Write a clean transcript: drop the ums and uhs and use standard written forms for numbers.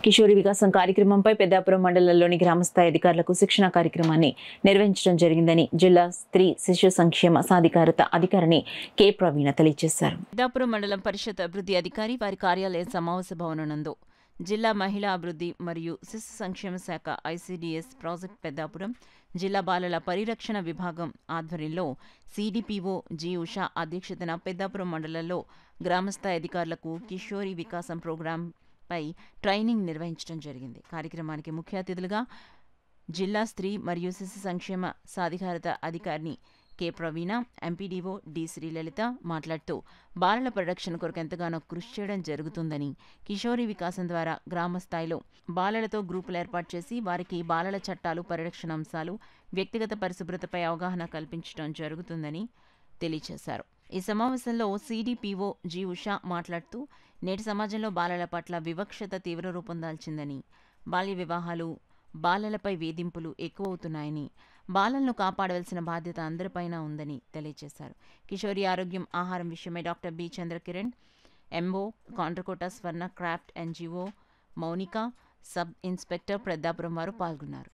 కిషోరి వికాసం కార్యక్రమంపై పెద్దాపురం మండలంలోని గ్రామస్థాయి అధికారులకు శిక్షణ కార్యక్రమాన్ని నిర్వహించడం జరిగిందని జిల్లా స్త్రీ శిశు సంక్షేమ సాధికారత అధికారిని కె ప్రవీణ తెలియజేశారు. పెద్దాపురం మండలం పరిషత్ అభివృద్ధి అధికారి వారి కార్యాలయ సమావేశ భవనంలో జిల్లా మహిళా అభివృద్ధి మరియు శిశు సంక్షేమ శాఖ ఐసిడిఎస్ ప్రాజెక్ట్ పెద్దాపురం జిల్లా బాలల పరిరక్షణ విభాగం ఆధ్వర్యంలో సిడిపిఓ జి ఉషా అధ్యక్షతన పెద్దాపురం మండలంలో గ్రామస్థాయి అధికారులకు కిషోరి వికాసం ప్రోగ్రాం పై ట్రైనింగ్ నిర్వహించడం జరిగింది. కార్యక్రమానికి ముఖ్య అతిథులుగా జిల్లా స్త్రీ మరియు శిశు సంక్షేమ సాధికారత అధికారిని కె ప్రవీణ, ఎంపీడీఓ డి శ్రీలలిత మాట్లాడుతూ బాలల పరిరక్షణ కొరకు ఎంతగానో కృషి చేయడం జరుగుతుందని, కిషోరి వికాసం ద్వారా గ్రామ స్థాయిలో బాలలతో గ్రూపులు ఏర్పాటు చేసి వారికి బాలల చట్టాలు, పరిరక్షణ అంశాలు, వ్యక్తిగత పరిశుభ్రతపై అవగాహన కల్పించడం జరుగుతుందని తెలియజేశారు. ఈ సమావేశంలో సిడిపిఓ జి ఉషా మాట్లాడుతూ నేటి సమాజంలో బాలల పట్ల వివక్షత తీవ్ర రూపం దాల్చిందని, బాల్య వివాహాలు, బాలలపై వేధింపులు ఎక్కువవుతున్నాయని, బాలలను కాపాడవలసిన బాధ్యత అందరిపైన ఉందని తెలియజేశారు. కిషోరి ఆరోగ్యం ఆహారం విషయమై doctor B Chandrakiran, MO Kandrakota Swarna craft NGO Mounika, sub inspector Peddapuram వారు పాల్గొన్నారు.